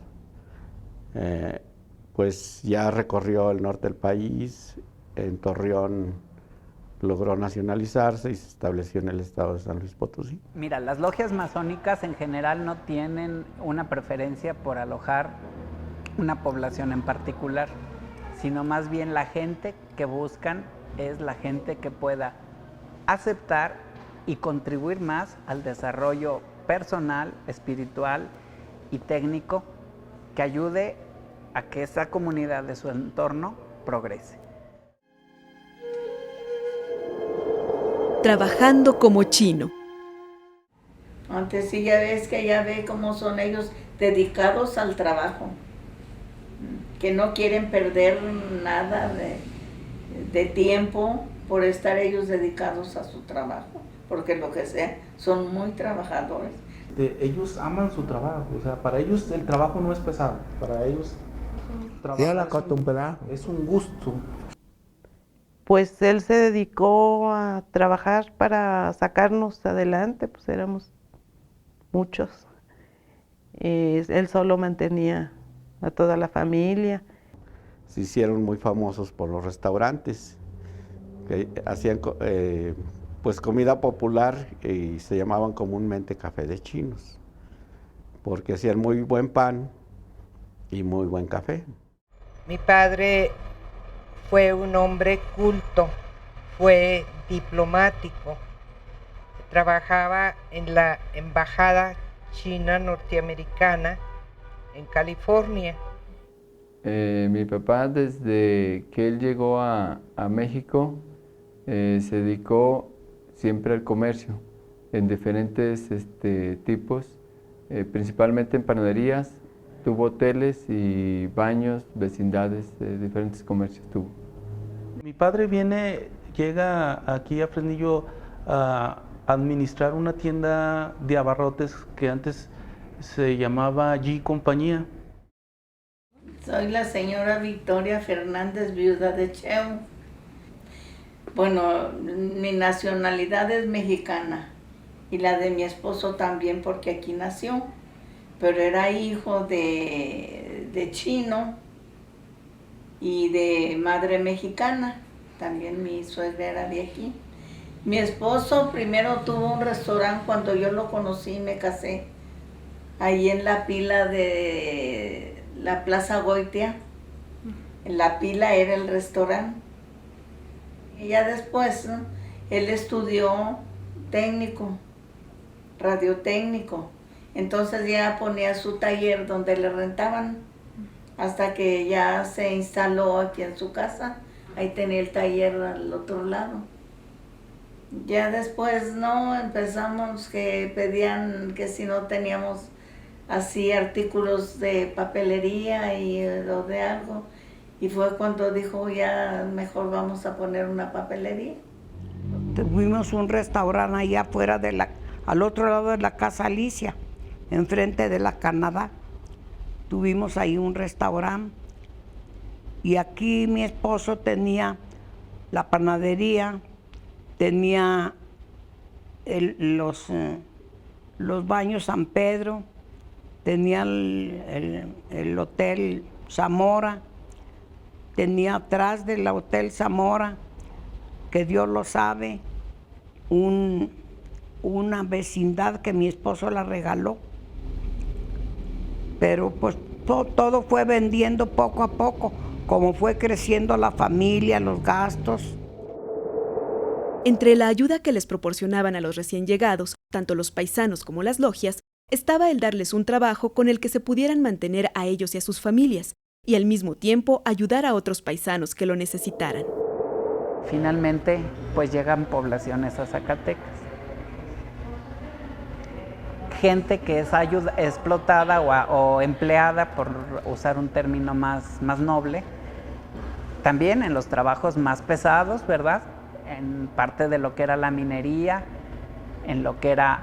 pues ya recorrió el norte del país. En Torreón logró nacionalizarse y se estableció en el estado de San Luis Potosí. Mira, las logias masónicas en general no tienen una preferencia por alojar una población en particular, sino más bien la gente que buscan es la gente que pueda aceptar y contribuir más al desarrollo personal, espiritual y técnico que ayude a que esa comunidad de su entorno progrese. Trabajando como chino. Antes sí ya ves que ya ve cómo son ellos dedicados al trabajo, que no quieren perder nada de tiempo por estar ellos dedicados a su trabajo, porque lo que sea, son muy trabajadores. Ellos aman su trabajo, o sea, para ellos el trabajo no es pesado, para ellos trabajar es un gusto. Pues él se dedicó a trabajar para sacarnos adelante, pues éramos muchos. Él solo mantenía a toda la familia. Se hicieron muy famosos por los restaurantes, que hacían pues comida popular y se llamaban comúnmente café de chinos, porque hacían muy buen pan y muy buen café. Mi padre fue un hombre culto, fue diplomático, trabajaba en la embajada china norteamericana en California. Mi papá, desde que él llegó a México, se dedicó siempre al comercio en diferentes tipos, principalmente en panaderías. Tuvo hoteles y baños, vecindades, diferentes comercios tuvo. Mi padre llega aquí a Fresnillo a administrar una tienda de abarrotes que antes se llamaba G Compañía. Soy la señora Victoria Fernández, viuda de Cheu. Bueno, mi nacionalidad es mexicana y la de mi esposo también, porque aquí nació. Pero era hijo de chino y de madre mexicana. También mi suegra era de aquí. Mi esposo primero tuvo un restaurante cuando yo lo conocí y me casé. Ahí en la pila de la Plaza Goitia. En la pila era el restaurante. Y ya después, ¿no?, él estudió técnico, radiotécnico. Entonces ya ponía su taller donde le rentaban, hasta que ya se instaló aquí en su casa. Ahí tenía el taller al otro lado. Ya después, no, empezamos que pedían que si no teníamos así artículos de papelería o de algo. Y fue cuando dijo, ya mejor vamos a poner una papelería. Tuvimos un restaurante allá afuera al otro lado de la Casa Alicia. enfrente de la Canadá. Tuvimos ahí un restaurante y aquí mi esposo tenía la panadería, tenía los baños San Pedro, tenía el Hotel Zamora, tenía atrás del Hotel Zamora, que Dios lo sabe, una vecindad que mi esposo la regaló. Pero pues todo fue vendiendo poco a poco, como fue creciendo la familia, los gastos. Entre la ayuda que les proporcionaban a los recién llegados, tanto los paisanos como las logias, estaba el darles un trabajo con el que se pudieran mantener a ellos y a sus familias, y al mismo tiempo ayudar a otros paisanos que lo necesitaran. Finalmente, pues llegan poblaciones a Zacatecas. Gente que es explotada o empleada, por usar un término más noble, también en los trabajos más pesados, ¿verdad? En parte de lo que era la minería, en lo que era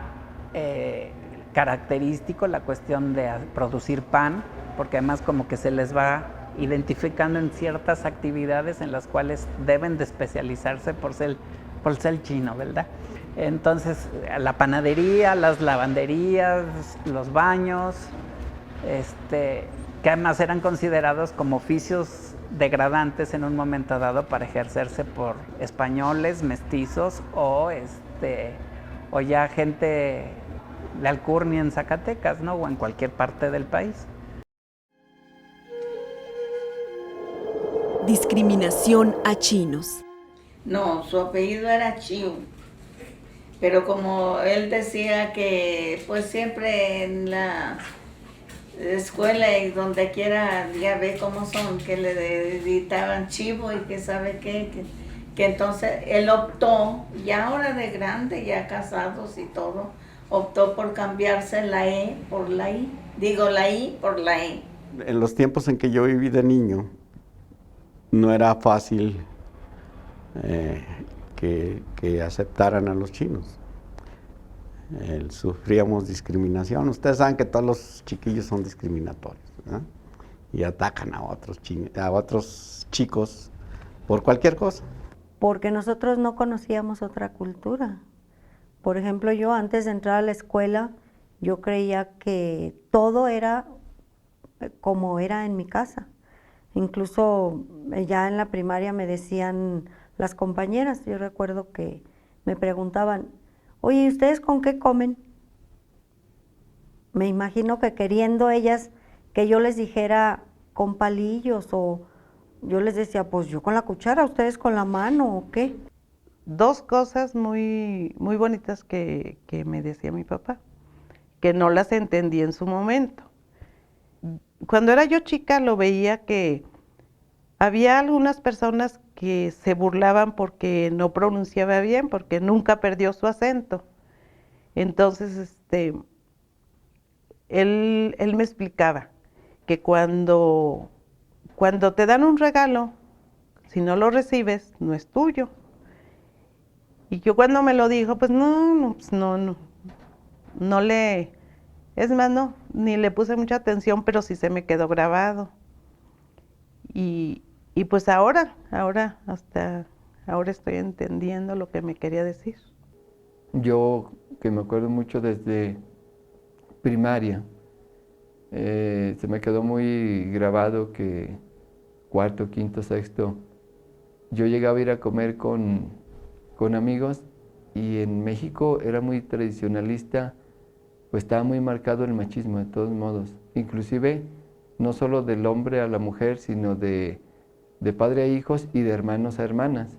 característico la cuestión de producir pan, porque además como que se les va identificando en ciertas actividades en las cuales deben de especializarse por ser chino, ¿verdad? Entonces, la panadería, las lavanderías, los baños, que además eran considerados como oficios degradantes en un momento dado para ejercerse por españoles, mestizos o ya gente de alcurnia en Zacatecas, ¿no? O en cualquier parte del país. Discriminación a chinos. No, su apellido era Chiu. Pero como él decía que pues siempre en la escuela y donde quiera, ya ve cómo son, que le editaban chivo y que sabe qué, que entonces él optó, ya ahora de grande, ya casados y todo, optó por cambiarse la E por la I. Digo la I por la E. En los tiempos en que yo viví de niño, no era fácil que aceptaran a los chinos. Sufríamos discriminación. Ustedes saben que todos los chiquillos son discriminatorios, ¿verdad? Y atacan a otros chicos por cualquier cosa. Porque nosotros no conocíamos otra cultura. Por ejemplo, yo antes de entrar a la escuela, yo creía que todo era como era en mi casa. Incluso ya en la primaria me decían las compañeras, yo recuerdo que me preguntaban, oye, ¿y ustedes con qué comen? Me imagino que queriendo ellas que yo les dijera con palillos, o yo les decía, pues yo con la cuchara, ustedes con la mano, ¿o qué? Dos cosas muy bonitas que me decía mi papá, que no las entendí en su momento. Cuando era yo chica lo veía que había algunas personas que se burlaban porque no pronunciaba bien, porque nunca perdió su acento. Entonces, él me explicaba que cuando te dan un regalo, si no lo recibes, no es tuyo. Y yo cuando me lo dijo, pues no le, es más, no, ni le puse mucha atención, pero sí se me quedó grabado. Y pues hasta ahora estoy entendiendo lo que me quería decir. Yo, que me acuerdo mucho desde primaria, se me quedó muy grabado que cuarto, quinto, sexto, yo llegaba a ir a comer con amigos, y en México era muy tradicionalista, pues estaba muy marcado el machismo de todos modos, inclusive no solo del hombre a la mujer, sino de padre a hijos y de hermanos a hermanas,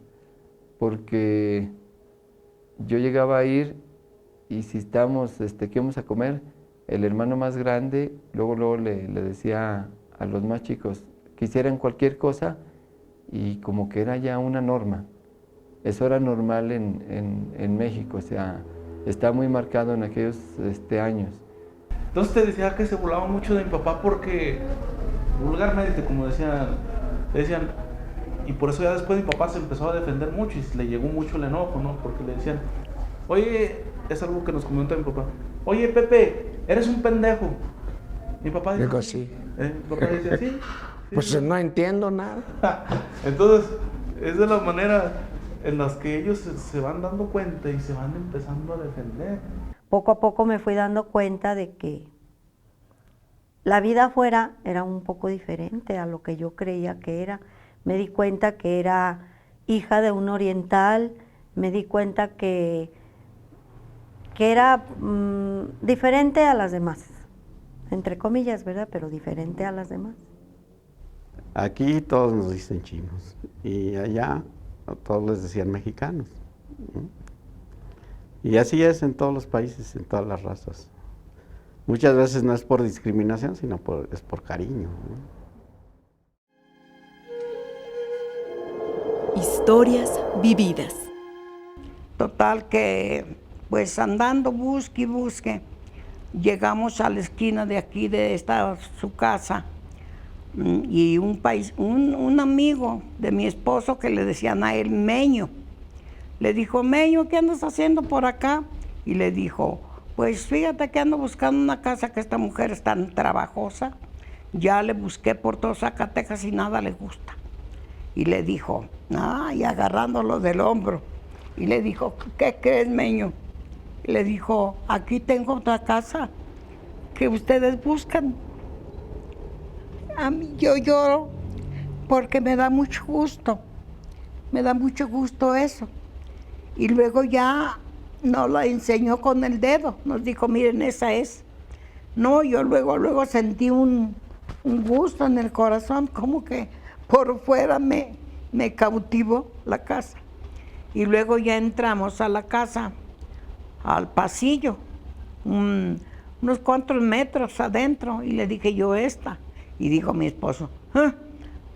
porque yo llegaba a ir y si estábamos, ¿qué vamos a comer? El hermano más grande luego le decía a los más chicos que hicieran cualquier cosa, y como que era ya una norma. Eso era normal en México, o sea, está muy marcado en aquellos años. Entonces te decía que se burlaba mucho de mi papá porque vulgarmente, como decían, y por eso ya después mi papá se empezó a defender mucho y le llegó mucho el enojo, ¿no? Porque le decían, oye, es algo que nos comenta mi papá, oye Pepe, eres un pendejo. Mi papá dice, Digo, sí. Mi papá dice, sí. Pues no entiendo nada. Entonces, es de la manera en las que ellos se van dando cuenta y se van empezando a defender. Poco a poco me fui dando cuenta de que la vida afuera era un poco diferente a lo que yo creía que era. Me di cuenta que era hija de un oriental, me di cuenta que era diferente a las demás, entre comillas, ¿verdad? Pero diferente a las demás. Aquí todos nos dicen chinos y allá todos les decían mexicanos. Y así es en todos los países, en todas las razas. Muchas veces no es por discriminación, sino es por cariño, ¿no? Historias vividas. Total que, pues andando busque y busque, llegamos a la esquina de aquí, de esta su casa, y un amigo de mi esposo que le decían a él Meño, le dijo, Meño, ¿qué andas haciendo por acá? Y le dijo, pues fíjate que ando buscando una casa, que esta mujer es tan trabajosa, ya le busqué por todo Zacatecas y nada le gusta. Y le dijo, y agarrándolo del hombro, y le dijo, ¿qué crees, Meño? Y le dijo, aquí tengo otra casa que ustedes buscan. A mí yo lloro porque me da mucho gusto eso. Y luego ya nos la enseñó con el dedo, nos dijo, miren, esa es. No, yo luego sentí un gusto en el corazón, como que por fuera me cautivó la casa. Y luego ya entramos a la casa, al pasillo, unos cuantos metros adentro, y le dije yo, esta. Y dijo mi esposo,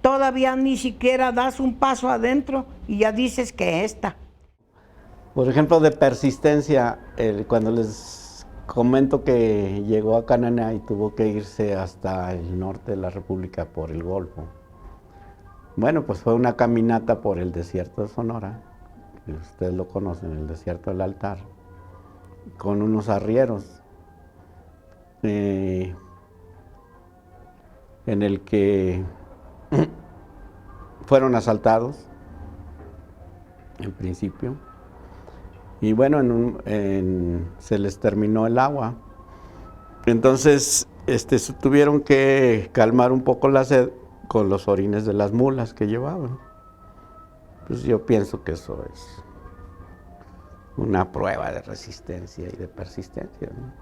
todavía ni siquiera das un paso adentro y ya dices que esta. Por ejemplo, de persistencia, cuando les comento que llegó a Cananea y tuvo que irse hasta el norte de la República por el Golfo. Bueno, pues fue una caminata por el desierto de Sonora, que ustedes lo conocen, el desierto del Altar, con unos arrieros, en el que fueron asaltados, en principio, y bueno, se les terminó el agua. Entonces tuvieron que calmar un poco la sed con los orines de las mulas que llevaban. Pues yo pienso que eso es una prueba de resistencia y de persistencia, ¿no?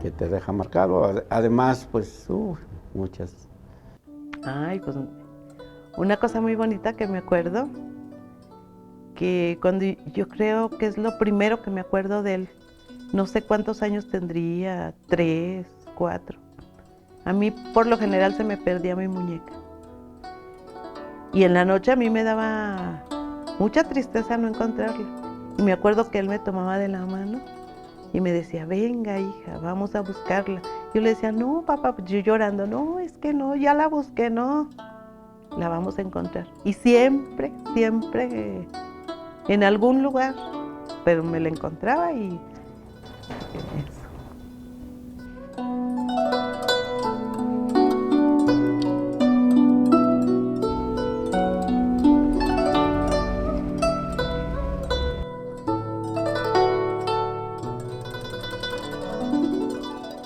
Que te deja marcado. Además, pues, muchas. Ay, pues una cosa muy bonita que me acuerdo, que cuando yo creo que es lo primero que me acuerdo de él, no sé cuántos años tendría, 3, 4. A mí por lo general se me perdía mi muñeca. Y en la noche a mí me daba mucha tristeza no encontrarla. Y me acuerdo que él me tomaba de la mano y me decía, venga hija, vamos a buscarla. Yo le decía, no papá, yo llorando, no, es que no, ya la busqué, no, la vamos a encontrar. Y siempre en algún lugar, pero me la encontraba y eso.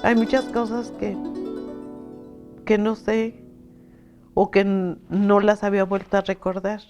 Hay muchas cosas que no sé o que no las había vuelto a recordar.